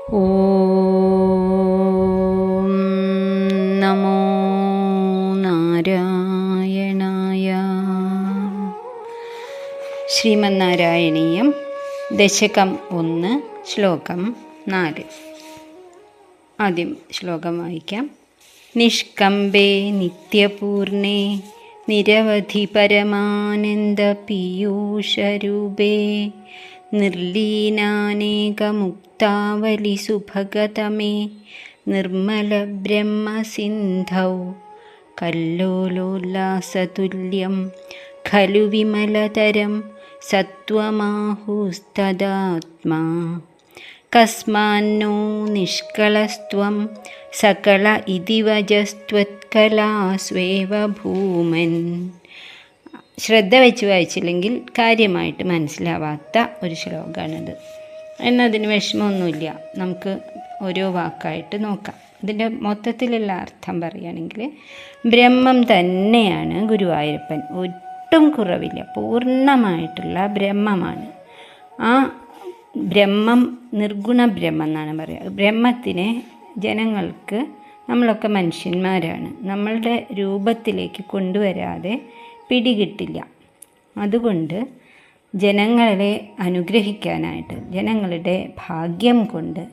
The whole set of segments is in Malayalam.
ഓം നമോ നാരായണായ. ശ്രീമന്നാരായണീയം ദശകം 1 ശ്ലോകം 4. ആദ്യം ശ്ലോകം വായിക്കാം. നിഷ്കമ്പേ നിത്യപൂർണേ നിരവധി പരമാനന്ദ പീയൂഷരൂപേ നിർലീനാനേകമുക്താവലി സുഭഗതമേ നിർമ്മലബ്രഹ്മസിന്ധൗ കല്ലോലോല്ലാസതുല്യം ഖലു വിമലതരം സത്വമാഹുസ്തദാത്മാ കസ്മാന്നോ നിഷ്കളസ്ത്വം സകല ഇതി വജസ്ത്വത്കലാസ്വേവ ഭൂമൻ. ശ്രദ്ധ വെച്ച് വായിച്ചില്ലെങ്കിൽ കാര്യമായിട്ട് മനസ്സിലാവാത്ത ഒരു ശ്ലോകമാണിത്. എന്നതിന് വിഷമമൊന്നുമില്ല, നമുക്ക് ഓരോ വാക്കായിട്ട് നോക്കാം. ഇതിൻ്റെ മൊത്തത്തിലുള്ള അർത്ഥം പറയുകയാണെങ്കിൽ, ബ്രഹ്മം തന്നെയാണ് ഗുരുവായൂരപ്പൻ, ഒട്ടും കുറവില്ല, പൂർണ്ണമായിട്ടുള്ള ബ്രഹ്മമാണ്. ആ ബ്രഹ്മം നിർഗുണ ബ്രഹ്മം എന്നാണ് പറയുക. ബ്രഹ്മത്തിനെ ജനങ്ങൾക്ക്, നമ്മളൊക്കെ മനുഷ്യന്മാരാണ്, നമ്മളുടെ രൂപത്തിലേക്ക് കൊണ്ടുവരാതെ പിടികിട്ടില്ല. അതുകൊണ്ട് ജനങ്ങളെ അനുഗ്രഹിക്കാനായിട്ട്, ജനങ്ങളുടെ ഭാഗ്യം കൊണ്ട്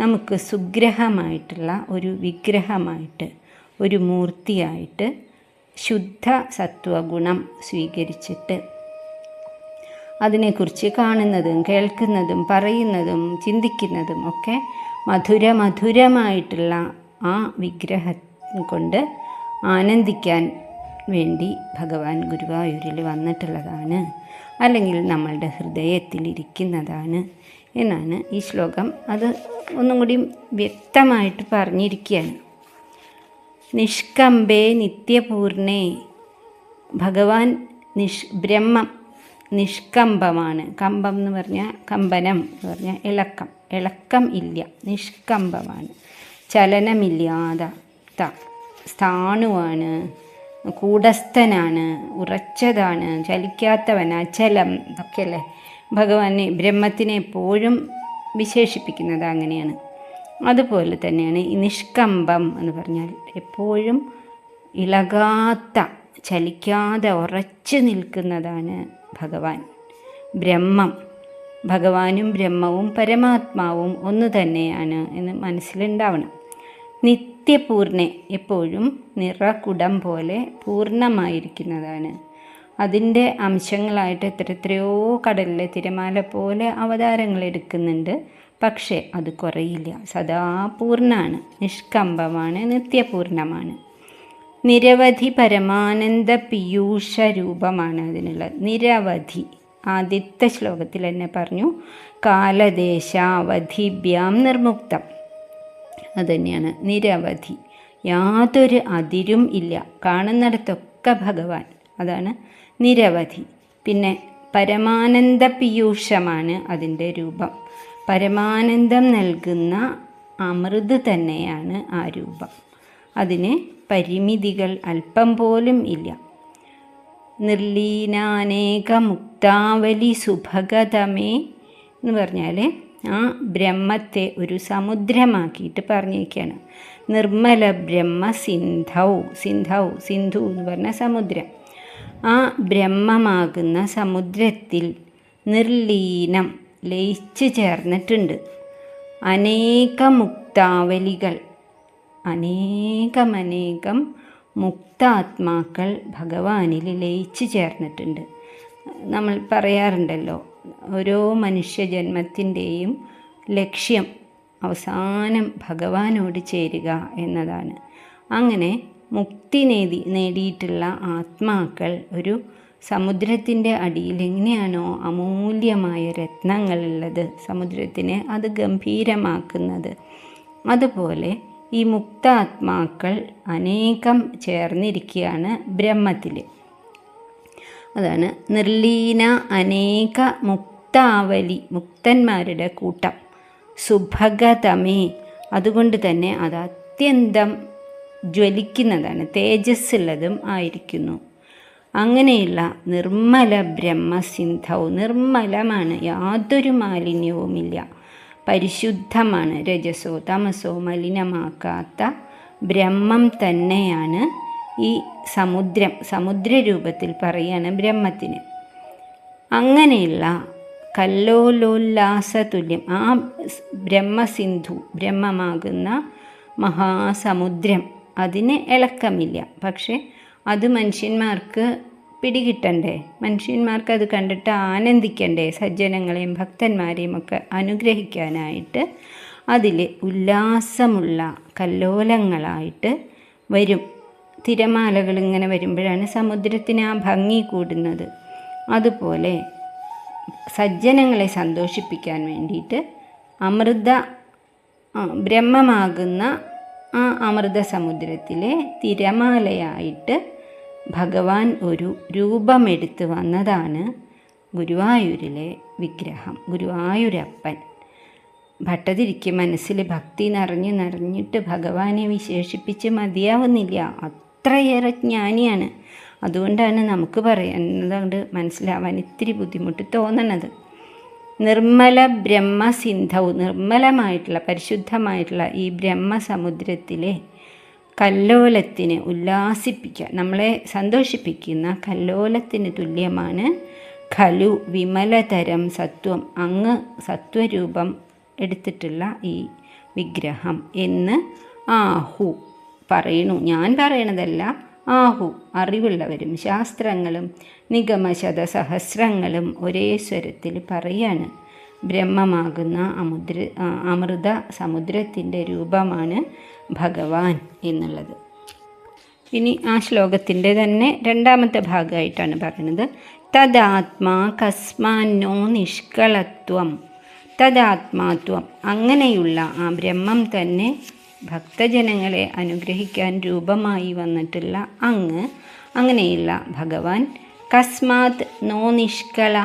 നമുക്ക് സുഗ്രഹമായിട്ടുള്ള ഒരു വിഗ്രഹമായിട്ട്, ഒരു മൂർത്തിയായിട്ട് ശുദ്ധ സത്വഗുണം സ്വീകരിച്ചിട്ട് അതിനെക്കുറിച്ച് കാണുന്നതും കേൾക്കുന്നതും പറയുന്നതും ചിന്തിക്കുന്നതും ഒക്കെ മധുരമായിട്ടുള്ള ആ വിഗ്രഹം കൊണ്ട് ആനന്ദിക്കാൻ വേണ്ടി ഭഗവാൻ ഗുരുവായൂരിൽ വന്നിട്ടുള്ളതാണ്, അല്ലെങ്കിൽ നമ്മളുടെ ഹൃദയത്തിലിരിക്കുന്നതാണ് എന്നാണ് ഈ ശ്ലോകം. അത് ഒന്നും കൂടി വ്യക്തമായിട്ട് പറഞ്ഞിരിക്കുകയാണ്. നിഷ്കമ്പേ നിത്യപൂർണേ, ഭഗവാൻ ബ്രഹ്മം നിഷ്കമ്പമാണ്. കമ്പം എന്ന് പറഞ്ഞാൽ, കമ്പനം എന്ന് പറഞ്ഞാൽ ഇളക്കം ഇല്ല, നിഷ്കമ്പമാണ്, ചലനമില്ലാത്ത സ്ഥാണുവാണ്, കൂടസ്ഥനാണ്, ഉറച്ചതാണ്, ചലിക്കാത്തവൻ, അചലം ഒക്കെയല്ലേ ഭഗവാനെ, ബ്രഹ്മത്തിനെ എപ്പോഴും വിശേഷിപ്പിക്കുന്നത് അങ്ങനെയാണ്. അതുപോലെ തന്നെയാണ് ഈ നിഷ്കമ്പം എന്ന് പറഞ്ഞാൽ എപ്പോഴും ഇളകാത്ത, ചലിക്കാതെ ഉറച്ചു നിൽക്കുന്നതാണ് ഭഗവാൻ, ബ്രഹ്മം. ഭഗവാനും ബ്രഹ്മവും പരമാത്മാവും ഒന്ന് തന്നെയാണ് എന്ന് മനസ്സിലുണ്ടാവണം. നിത്യപൂർണ്ണെ, എപ്പോഴും നിറകുടം പോലെ പൂർണ്ണമായിരിക്കുന്നതാണ്. അതിൻ്റെ അംശങ്ങളായിട്ട് എത്രയോ കടലിലെ തിരമാല പോലെ അവതാരങ്ങൾ എടുക്കുന്നുണ്ട്, പക്ഷേ അത് കുറയില്ല, സദാ പൂർണ്ണമാണ്, നിഷ്കമ്പമാണ്, നിത്യപൂർണ്ണമാണ്. നിരവധി പരമാനന്ദ പീയൂഷ രൂപമാണ് അതിനുള്ളത്. നിരവധി, ആദ്യത്തെ ശ്ലോകത്തിൽ തന്നെ പറഞ്ഞു, കാലദേശാവധിഭ്യാം നിർമുക്തം. അതുതന്നെയാണ് നിരവധി, യാതൊരു അതിരും ഇല്ല, കാണുന്നിടത്തൊക്കെ ഭഗവാൻ, അതാണ് നിരവധി. പിന്നെ പരമാനന്ദ പീയൂഷമാണ് അതിൻ്റെ രൂപം, പരമാനന്ദം നൽകുന്ന അമൃത് തന്നെയാണ് ആ രൂപം. അതിന് പരിമിതികൾ അല്പം പോലും ഇല്ല. നിർലീനാനേകമുക്താവലി സുഭഗതമേ എന്ന് പറഞ്ഞാൽ ആ ബ്രഹ്മത്തെ ഒരു സമുദ്രമാക്കിയിട്ട് പറഞ്ഞിരിക്കുകയാണ്. നിർമ്മല ബ്രഹ്മ സിന്ധൗ, സിന്ധു എന്ന് പറഞ്ഞ സമുദ്രം. ആ ബ്രഹ്മമാകുന്ന സമുദ്രത്തിൽ നിർലീനം, ലയിച്ച് ചേർന്നിട്ടുണ്ട് അനേകമുക്താവലികൾ, അനേകം മുക്താത്മാക്കൾ ഭഗവാനിൽ ലയിച്ച് ചേർന്നിട്ടുണ്ട്. നമ്മൾ പറയാറുണ്ടല്ലോ, ഓരോ മനുഷ്യജന്മത്തിൻ്റെയും ലക്ഷ്യം അവസാനം ഭഗവാനോട് ചേരുക എന്നതാണ്. അങ്ങനെ മുക്തി നേടിയിട്ടുള്ള ആത്മാക്കൾ ഒരു സമുദ്രത്തിൻ്റെ അടിയിൽ എങ്ങനെയാണോ അമൂല്യമായ രത്നങ്ങളുള്ളത്, സമുദ്രത്തിനെ അത് ഗംഭീരമാക്കുന്നത്, അതുപോലെ ഈ മുക്താത്മാക്കൾ അനേകം ചേർന്നിരിക്കുകയാണ് ബ്രഹ്മത്തിൽ. അതാണ് നിർലീന അനേക മുക്താവലി, മുക്തന്മാരുടെ കൂട്ടം. സുഭഗതമേ, അതുകൊണ്ട് തന്നെ അത് അത്യന്തം ജ്വലിക്കുന്നതാണ്, തേജസ്സുള്ളതും ആയിരിക്കുന്നു. അങ്ങനെയുള്ള നിർമ്മല ബ്രഹ്മസിന്ധൗ, നിർമ്മലമാണ്, യാതൊരു മാലിന്യവുമില്ല. പരിശുദ്ധമാണ്, രജസോ തമസോ മലിനമാക്കാത്ത ബ്രഹ്മം തന്നെയാണ് ഈ സമുദ്രരൂപത്തിൽ പറയുകയാണ് ബ്രഹ്മത്തിന്. അങ്ങനെയുള്ള കല്ലോലോല്ലാസതുല്യം ആ ബ്രഹ്മസിന്ധു, ബ്രഹ്മമാകുന്ന മഹാസമുദ്രം, അതിന് ഇളക്കമില്ല. പക്ഷെ അത് മനുഷ്യന്മാർക്ക് പിടികിട്ടണ്ടേ, മനുഷ്യന്മാർക്ക് അത് കണ്ടിട്ട് ആനന്ദിക്കണ്ടേ, സജ്ജനങ്ങളെയും ഭക്തന്മാരെയും ഒക്കെ അനുഗ്രഹിക്കാനായിട്ട് അതിൽ ഉല്ലാസമുള്ള കല്ലോലങ്ങളായിട്ട് വരും. തിരമാലകൾ ഇങ്ങനെ വരുമ്പോഴാണ് സമുദ്രത്തിന് ആ ഭംഗി കൂടുന്നത്. അതുപോലെ സജ്ജനങ്ങളെ സന്തോഷിപ്പിക്കാൻ വേണ്ടിയിട്ട് ബ്രഹ്മമാകുന്ന ആ അമൃത സമുദ്രത്തിലെ തിരമാലയായിട്ട് ഭഗവാൻ ഒരു രൂപമെടുത്ത് വന്നതാണ് ഗുരുവായൂരിലെ വിഗ്രഹം, ഗുരുവായൂരപ്പൻ. ഭട്ടതിരിക്ക് മനസ്സിൽ ഭക്തി നിറഞ്ഞിട്ട് ഭഗവാനെ വിശേഷിപ്പിച്ച് മതിയാവുന്നില്ല. അത്രയേറെ ജ്ഞാനിയാണ്. അതുകൊണ്ടാണ് നമുക്ക് പറയുന്നതുകൊണ്ട് മനസ്സിലാവാൻ ഇത്തിരി ബുദ്ധിമുട്ട് തോന്നണത്. നിർമ്മല ബ്രഹ്മസിന്ധവും, നിർമ്മലമായിട്ടുള്ള പരിശുദ്ധമായിട്ടുള്ള ഈ ബ്രഹ്മസമുദ്രത്തിലെ കല്ലോലത്തിന് ഉല്ലാസിപ്പിക്കുക, നമ്മളെ സന്തോഷിപ്പിക്കുന്ന കല്ലോലത്തിന് തുല്യമാണ് ഖലു വിമലതരം സത്വം, അങ്ങ് സത്വരൂപം എടുത്തിട്ടുള്ള ഈ വിഗ്രഹം എന്ന് ആഹു പറയണു. ഞാൻ പറയണതല്ല, ആഹു അറിവുള്ളവരും ശാസ്ത്രങ്ങളും നിഗമശതസഹസ്രങ്ങളും ഒരേ സ്വരത്തിൽ പറയാണ്. ബ്രഹ്മമാകുന്ന അമൃത സമുദ്രത്തിൻ്റെ രൂപമാണ് ഭഗവാൻ എന്നുള്ളത്. ഇനി ആ ശ്ലോകത്തിൻ്റെ തന്നെ രണ്ടാമത്തെ ഭാഗമായിട്ടാണ് പറയുന്നത്. തദാത്മാ കസ്മാന്നോ നിഷ്കളത്വം, തദാത്മാത്വം അങ്ങനെയുള്ള ആ ബ്രഹ്മം തന്നെ ഭക്തജനങ്ങളെ അനുഗ്രഹിക്കാൻ രൂപമായി വന്നിട്ടുള്ള അങ്ങനെയുള്ള ഭഗവാൻ കസ്മാത് നോ നിഷ്കള,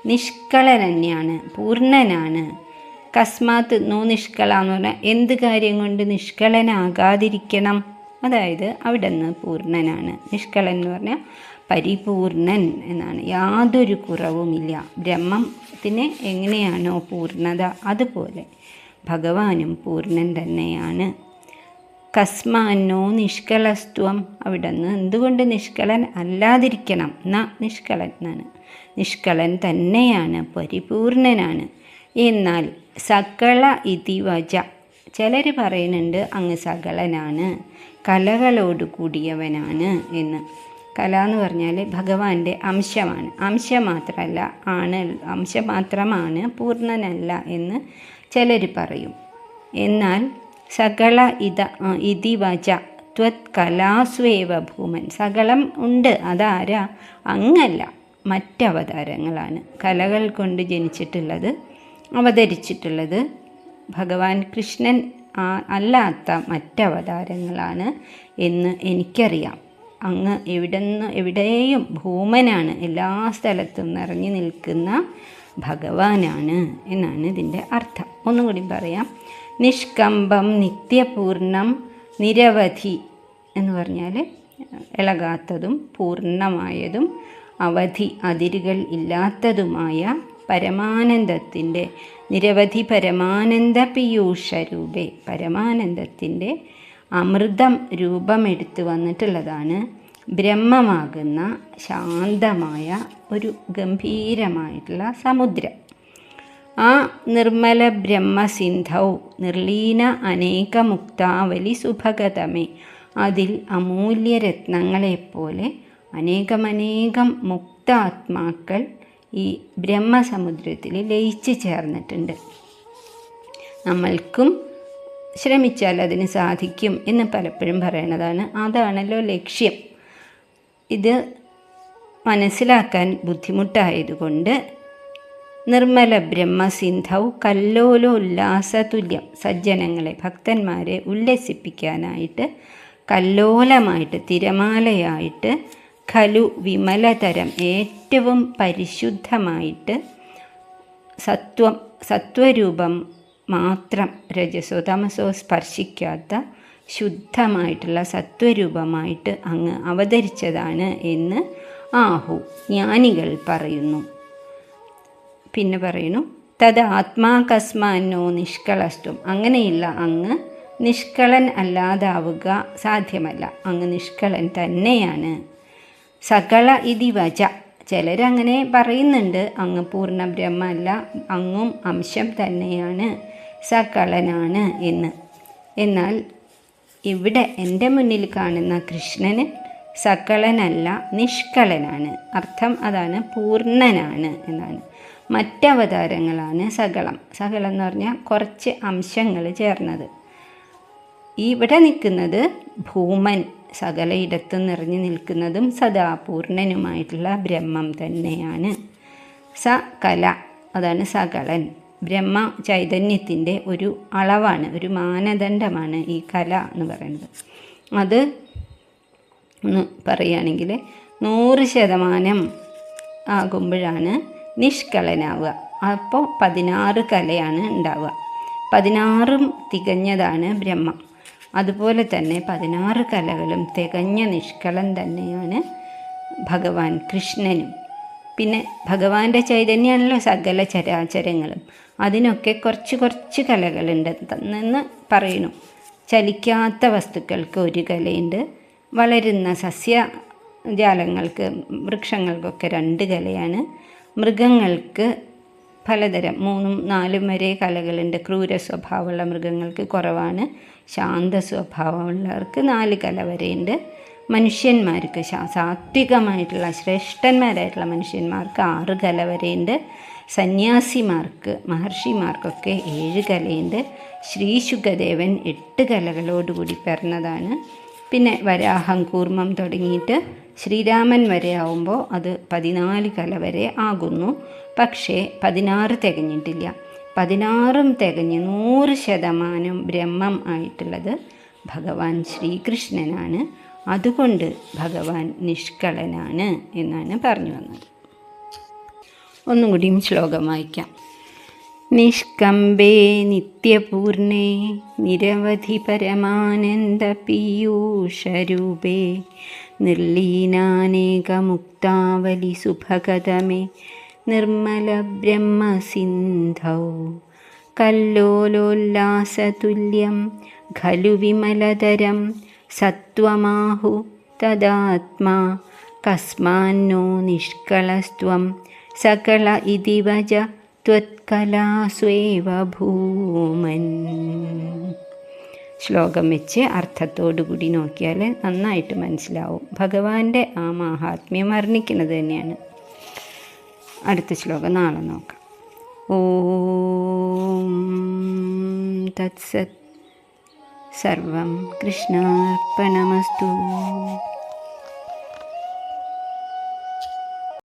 നിഷ്കളനന്യാണ്, പൂർണ്ണനാണ്. കസ്മാത് നോ നിഷ്കള എന്ന് പറഞ്ഞാൽ എന്ത് കാര്യം കൊണ്ട് നിഷ്കളനാകാതിരിക്കണം, അതായത് അവിടെ നിന്ന് പൂർണ്ണനാണ്. നിഷ്കളൻ എന്ന് പറഞ്ഞാൽ പരിപൂർണൻ എന്നാണ്, യാതൊരു കുറവുമില്ല. ബ്രഹ്മത്തിന് എങ്ങനെയാണോ പൂർണ്ണത അതുപോലെ ഭഗവാനും പൂർണ്ണൻ തന്നെയാണ്. കസ്മാന്നോ നിഷ്കളസ്ത്വം, അവിടെ നിന്ന് എന്തുകൊണ്ട് നിഷ്കളൻ അല്ലാതിരിക്കണം, നിഷ്കളൻ എന്നാണ്, നിഷ്കളൻ തന്നെയാണ്, പരിപൂർണനാണ്. എന്നാൽ സകള ഇതി വച, ചിലർ പറയുന്നുണ്ട് അങ്ങ് സകളനാണ്, കലകളോട് കൂടിയവനാണ് എന്ന്. കല എന്ന് പറഞ്ഞാൽ ഭഗവാന്റെ അംശമാണ്, അംശം മാത്രമാണ്, പൂർണ്ണനല്ല എന്ന് ചിലർ പറയും. എന്നാൽ സകള ഇതി വച ത്വത് കലാസ്വേവ ഭൂമൻ, സകളം ഉണ്ട്, അതാരാ, അങ്ങല്ല, മറ്റവതാരങ്ങളാണ്. കലകൾ കൊണ്ട് ജനിച്ചിട്ടുള്ളത്, അവതരിച്ചിട്ടുള്ളത് ഭഗവാൻ കൃഷ്ണൻ അല്ലാത്ത മറ്റവതാരങ്ങളാണ് എന്ന് എനിക്കറിയാം. അങ്ങ് എവിടെയും ഭൂമനാണ്, എല്ലാ സ്ഥലത്തും നിറഞ്ഞു നിൽക്കുന്ന ഭഗവാനാണ് എന്നാണ് ഇതിൻ്റെ അർത്ഥം. ഒന്നും കൂടി പറയാം. നിഷ്കമ്പം നിത്യപൂർണം നിരവധി എന്ന് പറഞ്ഞാൽ ഇളകാത്തതും പൂർണ്ണമായതും അവധി അതിരുകൾ ഇല്ലാത്തതുമായ പരമാനന്ദത്തിൻ്റെ നിരവധി പരമാനന്ദ പീയൂഷരൂപേ, പരമാനന്ദത്തിൻ്റെ അമൃതം രൂപമെടുത്ത് വന്നിട്ടുള്ളതാണ് ബ്രഹ്മമാകുന്ന ശാന്തമായ ഒരു ഗംഭീരമായിട്ടുള്ള സമുദ്രം. ആ നിർമ്മല ബ്രഹ്മസിന്ധൗ നിർലീന അനേകമുക്താവലി സുഭഗതമേ, അതിൽ അമൂല്യരത്നങ്ങളെപ്പോലെ അനേകമനേകം മുക്താത്മാക്കൾ ഈ ബ്രഹ്മസമുദ്രത്തിൽ ലയിച്ച് ചേർന്നിട്ടുണ്ട്. നമ്മൾക്കും ശ്രമിച്ചാൽ അതിന് സാധിക്കും എന്ന് പലപ്പോഴും പറയണതാണ്. അതാണല്ലോ ലക്ഷ്യം. ഇത് മനസ്സിലാക്കാൻ ബുദ്ധിമുട്ടായതുകൊണ്ട് നിർമ്മല ബ്രഹ്മസിന്ധൗ കല്ലോലോല്ലാസതുല്യം, സജ്ജനങ്ങളെ ഭക്തന്മാരെ ഉല്ലസിപ്പിക്കാനായിട്ട് കല്ലോലമായിട്ട് തിരമാലയായിട്ട് ഖലു വിമലതരം ഏറ്റവും പരിശുദ്ധമായിട്ട് സത്വരൂപം മാത്രം രജസോ തമസോ സ്പർശിക്കാത്ത ശുദ്ധമായിട്ടുള്ള സത്വരൂപമായിട്ട് അങ്ങ് അവതരിച്ചതാണ് എന്ന് ആഹു ജ്ഞാനികൾ പറയുന്നു. പിന്നെ പറയുന്നു തത് ആത്മാ കസ്മാന്നോ നിഷ്കളസ്ത്വം, അങ്ങനെയുള്ള അങ്ങ് നിഷ്കളൻ അല്ലാതാവുക സാധ്യമല്ല, അങ്ങ് നിഷ്കളൻ തന്നെയാണ്. സകള ഇതി വച, ചിലരങ്ങനെ പറയുന്നുണ്ട്, അങ്ങ് പൂർണ്ണ ബ്രഹ്മല്ല, അങ്ങും അംശം തന്നെയാണ്, സകളനാണ് എന്ന്. എന്നാൽ ഇവിടെ എൻ്റെ മുന്നിൽ കാണുന്ന കൃഷ്ണന് സകളനല്ല, നിഷ്കളനാണ്. അർത്ഥം അതാണ്, പൂർണ്ണനാണ് എന്നാണ്. മറ്റവതാരങ്ങളാണ് സകളം. സകളം എന്ന് പറഞ്ഞാൽ കുറച്ച് അംശങ്ങൾ ചേർന്നത്. ഇവിടെ നിൽക്കുന്നത് ഭൂമൻ, സകലയിടത്തും നിറഞ്ഞു നിൽക്കുന്നതും സദാ പൂർണ്ണനുമായിട്ടുള്ള ബ്രഹ്മം തന്നെയാണ്. സകല, അതാണ് സകളൻ. ബ്രഹ്മ ചൈതന്യത്തിൻ്റെ ഒരു അളവാണ്, ഒരു മാനദണ്ഡമാണ് ഈ കല എന്ന് പറയുന്നത്. അത് എന്ന് പറയുകയാണെങ്കിൽ 100% ആകുമ്പോഴാണ് നിഷ്കളനാവുക. അപ്പോൾ 16 കലയാണ് ഉണ്ടാവുക. 16ഉം തികഞ്ഞതാണ് ബ്രഹ്മം. അതുപോലെ തന്നെ 16 കലകളും തികഞ്ഞ നിഷ്കളൻ തന്നെയാണ് ഭഗവാൻ കൃഷ്ണനും. പിന്നെ ഭഗവാന്റെ ചൈതന്യമാണല്ലോ സകല ചരാചരങ്ങളും. അതിനൊക്കെ കുറച്ച് കലകളുണ്ട് എന്ന് പറയുന്നു. ചലിക്കാത്ത വസ്തുക്കൾക്ക് ഒരു കലയുണ്ട്, വളരുന്ന സസ്യജാലങ്ങൾക്ക് വൃക്ഷങ്ങൾക്കൊക്കെ 2 കലയാണ്, മൃഗങ്ങൾക്ക് പലതരം 3ഉം 4ഉം വരെ കലകളുണ്ട്. ക്രൂര സ്വഭാവമുള്ള മൃഗങ്ങൾക്ക് കുറവാണ്, ശാന്ത സ്വഭാവമുള്ളവർക്ക് 4 കല വരെയുണ്ട്. മനുഷ്യന്മാർക്ക് സാത്വികമായിട്ടുള്ള ശ്രേഷ്ഠന്മാരായിട്ടുള്ള മനുഷ്യന്മാർക്ക് 6 കല വരെയുണ്ട്. സന്യാസിമാർക്ക്, മഹർഷിമാർക്കൊക്കെ 7 കലയുണ്ട്. ശ്രീ ശുകദേവൻ 8 കലകളോടുകൂടി പിറന്നതാണ്. പിന്നെ വരാഹം, കൂർമ്മം തുടങ്ങിയിട്ട് ശ്രീരാമൻ വരെ ആവുമ്പോൾ അത് 14 കല വരെ ആകുന്നു. പക്ഷേ 16 തികഞ്ഞിട്ടില്ല. 16ഉം തികഞ്ഞ് 100% ബ്രഹ്മം ആയിട്ടുള്ളത് ഭഗവാൻ ശ്രീകൃഷ്ണനാണ്. അതുകൊണ്ട് ഭഗവാൻ നിഷ്കളനാണ് എന്നാണ് പറഞ്ഞു വന്നത്. ഒന്നും കൂടിയും ശ്ലോകം വായിക്കാം. നിഷ്കമ്പേ നിത്യപൂർണേ നിരവധി പരമാനന്ദ പീയൂഷരൂപേ നിർലീനാനേകമുക്താവലി സുഭഗതമേ നിർമ്മല ബ്രഹ്മസിന്ധൗ കല്ലോലോല്ലാസതുല്യം ഖലു വിമലതരം സത്വമാഹു തദാത്മാ കസ്മാന്നോ നിഷ്കളസ്ത്വം സകള ഇതി വച ത്വത്കലാസ്വേവ ഭൂമൻ. ശ്ലോകം വെച്ച് അർത്ഥത്തോടുകൂടി നോക്കിയാൽ നന്നായിട്ട് മനസ്സിലാവും. ഭഗവാന്റെ ആ മാഹാത്മ്യം വർണ്ണിക്കുന്നത് തന്നെയാണ്. അടുത്ത ശ്ലോകം നാളെ നോക്കാം. ഓം തത്സത്. സർവം കൃഷ്ണാർപ്പണമസ്തു.